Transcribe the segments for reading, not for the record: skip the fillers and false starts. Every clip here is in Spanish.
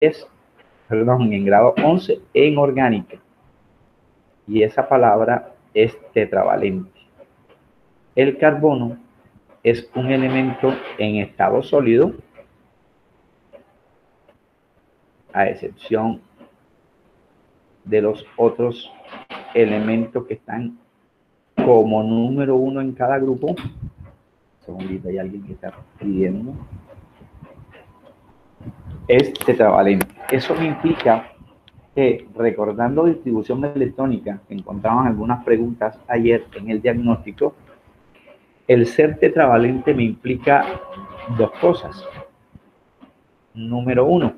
en grado 11 en orgánica. Y esa palabra es tetravalente. El carbono es un elemento en estado sólido, a excepción de los otros elementos que están como número 1 en cada grupo. Un segundito, hay alguien que está pidiendo. Es tetravalente. Eso me implica que, recordando distribución electrónica, encontraban algunas preguntas ayer en el diagnóstico, el ser tetravalente me implica dos cosas. Número 1,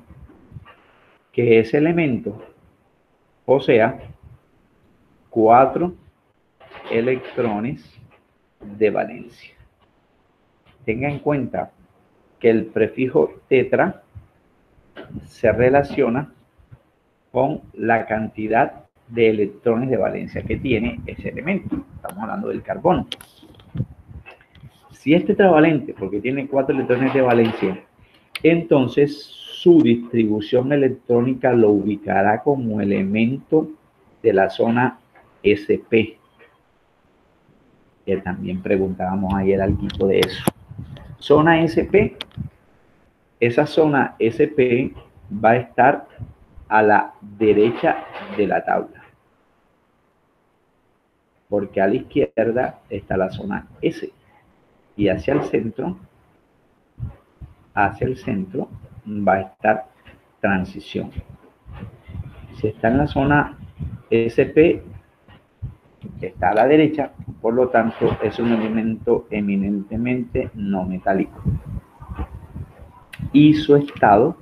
que ese elemento posea 4 electrones de valencia. Tenga en cuenta que el prefijo tetra se relaciona con la cantidad de electrones de valencia que tiene ese elemento. Estamos hablando del carbono. Si es tetravalente, porque tiene 4 electrones de valencia, entonces su distribución electrónica lo ubicará como elemento de la zona sp, que también preguntábamos ayer algo de eso. Zona sp, esa zona sp va a estar a la derecha de la tabla, porque a la izquierda está la zona S, y hacia el centro va a estar transición. Si está en la zona SP, está a la derecha, por lo tanto es un elemento eminentemente no metálico y su estado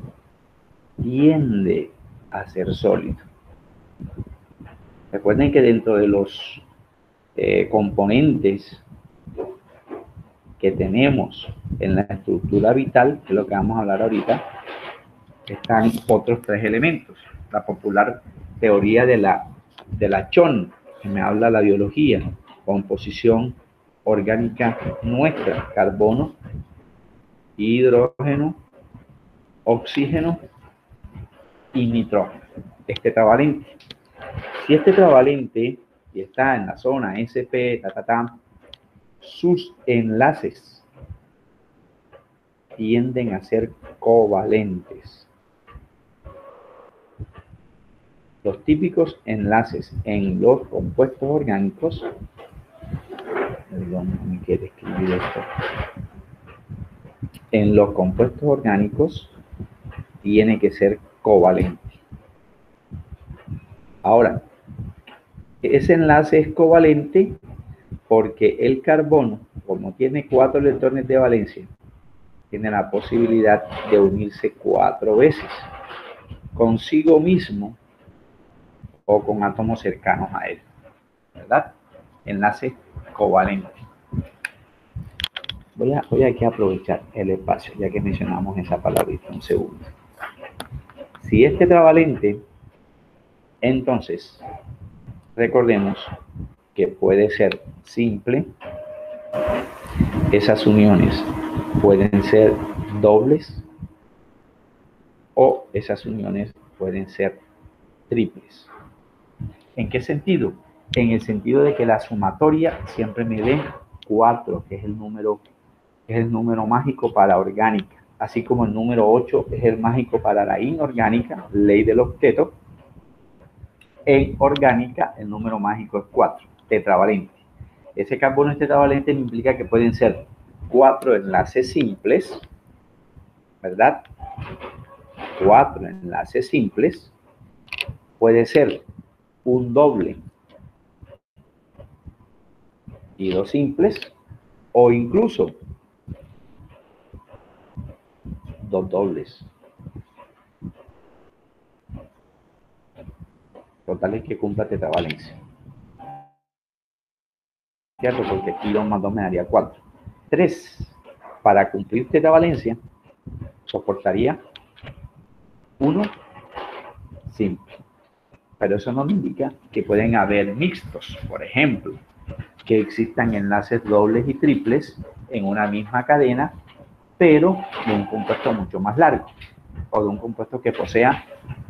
tiende a ser sólido. Recuerden que dentro de los componentes que tenemos en la estructura vital, que es lo que vamos a hablar ahorita, están otros 3 elementos. La popular teoría de la Chon, que me habla de la biología, composición orgánica nuestra, carbono, hidrógeno, oxígeno y nitrógeno. Es tetravalente. Si es tetravalente y está en la zona sp, sus enlaces tienden a ser covalentes. Los típicos enlaces en los compuestos orgánicos, perdón, no me quiere escribir esto, en los compuestos orgánicos tiene que ser covalente. Ahora, ese enlace es covalente porque el carbono, como tiene 4 electrones de valencia, tiene la posibilidad de unirse 4 veces consigo mismo o con átomos cercanos a él, ¿verdad? Enlace covalente. Voy aquí a aprovechar el espacio, ya que mencionamos esa palabrita, un segundo. Si es tetravalente, entonces recordemos que puede ser simple. Esas uniones pueden ser dobles o esas uniones pueden ser triples. ¿En qué sentido? En el sentido de que la sumatoria siempre me dé 4, que es el número mágico para orgánica, así como el número 8 es el mágico para la inorgánica, ley del octeto. En orgánica el número mágico es 4, tetravalente. Ese carbono tetravalente implica que pueden ser 4 enlaces simples, ¿verdad? 4 enlaces simples, puede ser un doble y 2 simples, o incluso 2 dobles. Total es que cumpla tetravalencia. ¿Cierto? Porque aquí 2 más 2 me daría 4. 3, para cumplir tetravalencia, soportaría 1 simple. Pero eso no indica que pueden haber mixtos, por ejemplo, que existan enlaces dobles y triples en una misma cadena, pero de un compuesto mucho más largo. o de un compuesto que posea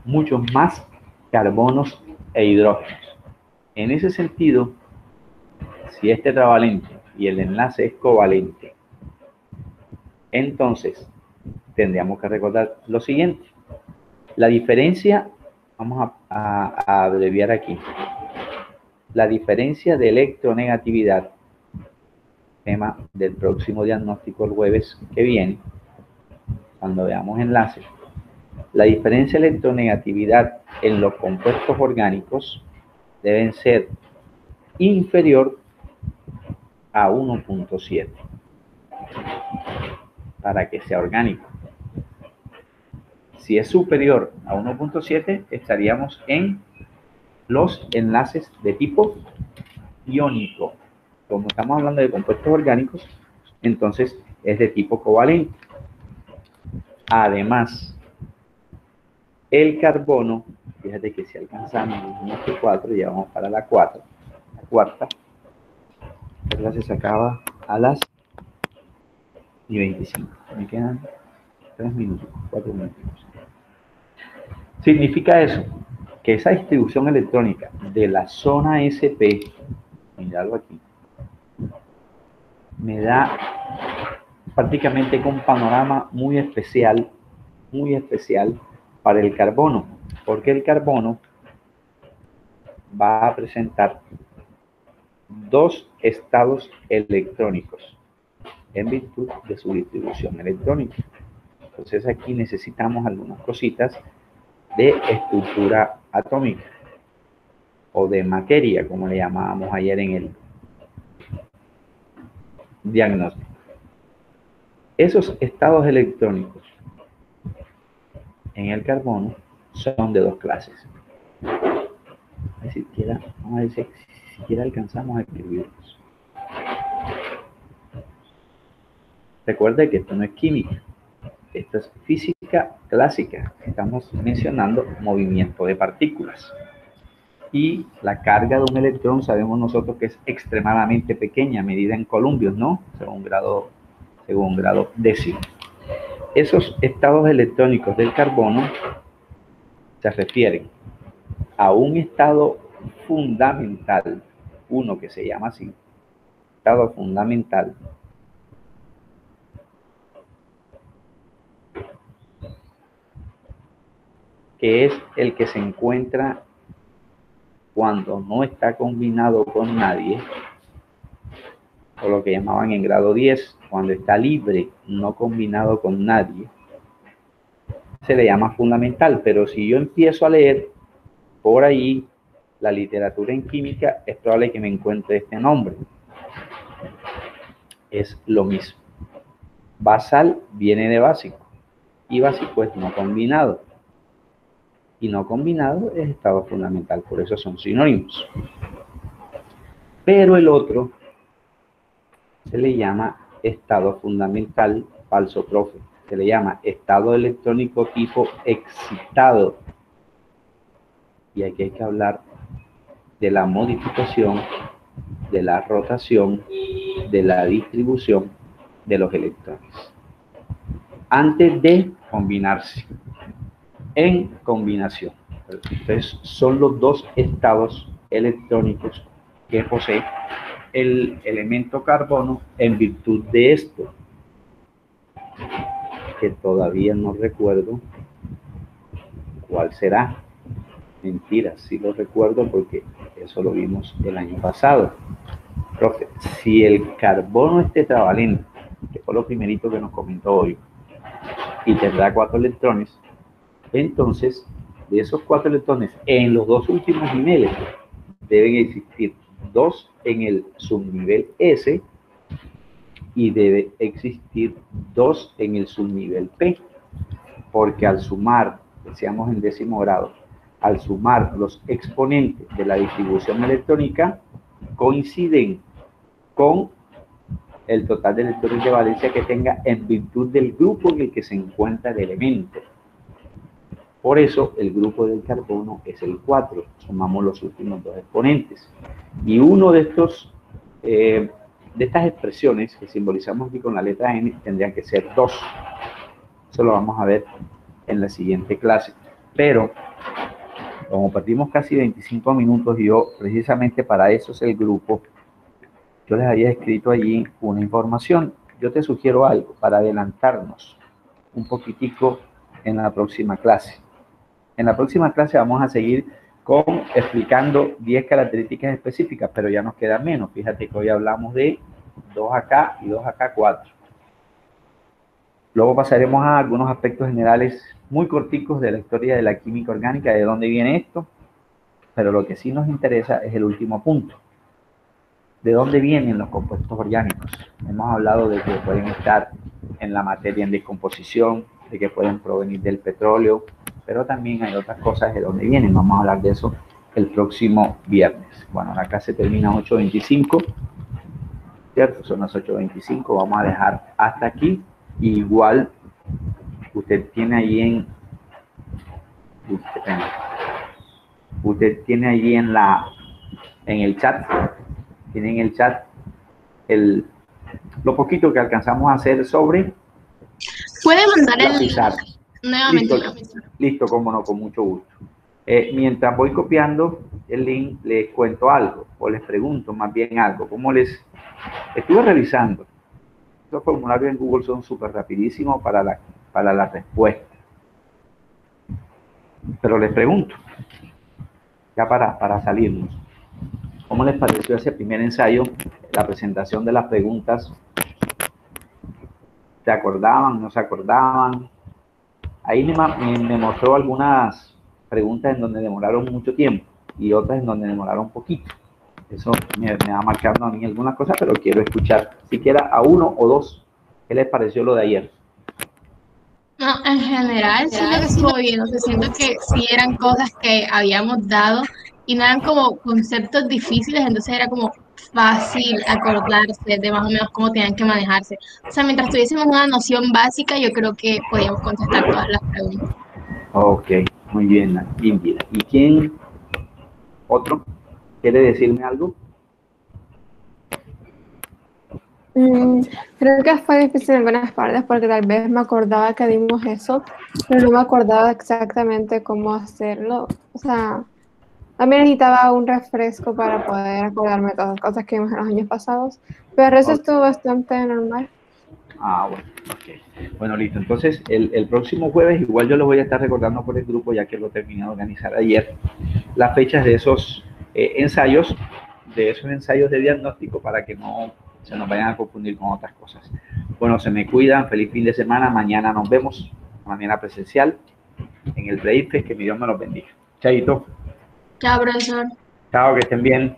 muchos más carbonos e hidrógenos. En ese sentido, si este tetravalente y el enlace es covalente, entonces tendríamos que recordar lo siguiente. La diferencia, vamos a abreviar aquí, la diferencia de electronegatividad, tema del próximo diagnóstico el jueves que viene, cuando veamos enlaces, la diferencia de electronegatividad en los compuestos orgánicos deben ser inferior a 1.7 para que sea orgánico. Si es superior a 1.7, estaríamos en los enlaces de tipo iónico. Como estamos hablando de compuestos orgánicos, entonces es de tipo covalente. Además, el carbono, fíjate que si alcanzamos el 4, ya vamos para la cuarta. La clase se acaba a las 25. Me quedan 3 minutos, 4 minutos. Significa eso, que esa distribución electrónica de la zona SP, mirarlo aquí, me da prácticamente un panorama muy especial para el carbono, porque el carbono va a presentar dos estados electrónicos en virtud de su distribución electrónica. Entonces aquí necesitamos algunas cositas de estructura atómica o de materia, como le llamábamos ayer en el diagnóstico. Esos estados electrónicos en el carbono son de dos clases. Vamos a ver si siquiera alcanzamos a escribirlos. Recuerde que esto no es química, esto es física clásica. Estamos mencionando movimiento de partículas. Y la carga de un electrón sabemos nosotros que es extremadamente pequeña, medida en columbios, ¿no? Según grado décimo. Esos estados electrónicos del carbono se refieren a un estado fundamental, uno que se llama así, estado fundamental, que es el que se encuentra cuando no está combinado con nadie, o lo que llamaban en grado 10, cuando está libre, no combinado con nadie, se le llama fundamental. Pero si yo empiezo a leer por ahí la literatura en química, es probable que me encuentre este nombre. Es lo mismo. Basal viene de básico, y básico es no combinado. Y no combinado es estado fundamental, por eso son sinónimos. Pero el otro se le llama estado fundamental falso, profe. Se le llama estado electrónico tipo excitado. Y aquí hay que hablar de la modificación, de la rotación, de la distribución de los electrones. Antes de combinarse. En combinación. Entonces, son los dos estados electrónicos que posee el elemento carbono en virtud de esto, que todavía no recuerdo cuál será. Mentira, sí lo recuerdo porque eso lo vimos el año pasado. Profe, si el carbono es tetravalente, que fue lo primerito que nos comentó hoy, y tendrá 4 electrones, entonces, de esos 4 electrones, en los dos últimos niveles, deben existir 2 en el subnivel S y debe existir 2 en el subnivel P, porque al sumar, decíamos en 10º grado, al sumar los exponentes de la distribución electrónica, coinciden con el total de electrones de valencia que tenga en virtud del grupo en el que se encuentra el elemento. Por eso el grupo del carbono es el 4, sumamos los últimos 2 exponentes. Y uno de estos, de estas expresiones que simbolizamos aquí con la letra N, tendría que ser 2. Eso lo vamos a ver en la siguiente clase. Pero, como perdimos casi 25 minutos, yo precisamente para eso es el grupo, yo les había escrito allí una información. Yo te sugiero algo para adelantarnos un poquitico en la próxima clase. En la próxima clase vamos a seguir explicando 10 características específicas, pero ya nos queda menos. Fíjate que hoy hablamos de 2AK y 2AK4. Luego pasaremos a algunos aspectos generales muy corticos de la historia de la química orgánica, de dónde viene esto, pero lo que sí nos interesa es el último punto. ¿De dónde vienen los compuestos orgánicos? Hemos hablado de que pueden estar en la materia en descomposición, de que pueden provenir del petróleo, pero también hay otras cosas de dónde vienen. Vamos a hablar de eso el próximo viernes. Bueno, la clase termina a 8:25, ¿cierto? Son las 8:25, vamos a dejar hasta aquí. Igual, usted tiene allí en el chat, tienen el chat lo poquito que alcanzamos a hacer sobre. Puede mandar el link nuevamente. Listo, cómo no, con mucho gusto. Mientras voy copiando el link, les cuento algo, o les pregunto más bien algo. Como les estuve revisando, los formularios en Google son súper rapidísimos para la respuesta. Pero les pregunto, ya para salirnos, ¿cómo les pareció ese primer ensayo, la presentación de las preguntas? ¿Se acordaban, no se acordaban? Ahí me mostró algunas preguntas en donde demoraron mucho tiempo y otras en donde demoraron poquito. Eso me va marcando a mí algunas cosas, pero quiero escuchar siquiera a uno o dos. ¿Qué les pareció lo de ayer? No, en general siento que estuvo bien. O sea, siento que sí eran cosas que habíamos dado y no eran como conceptos difíciles, entonces era como fácil acordarse de más o menos cómo tenían que manejarse. O sea, mientras tuviésemos una noción básica, yo creo que podíamos contestar todas las preguntas. Ok, muy bien, Indira. ¿Y quién otro quiere decirme algo? Creo que fue difícil en algunas partes porque tal vez me acordaba que dimos eso, pero no me acordaba exactamente cómo hacerlo. O sea, también necesitaba un refresco para poder acordarme de todas las cosas que vimos en los años pasados, pero eso estuvo bastante normal. Ah, bueno, ok. Bueno, listo. Entonces, el próximo jueves, igual yo lo voy a estar recordando por el grupo, ya que lo terminé de organizar ayer, las fechas de esos ensayos de diagnóstico, para que no se nos vayan a confundir con otras cosas. Bueno, se me cuidan, feliz fin de semana, mañana nos vemos, mañana presencial, en el Breakfast, que mi Dios me los bendiga. Chaito. Chao, profesor. Chao, que estén bien.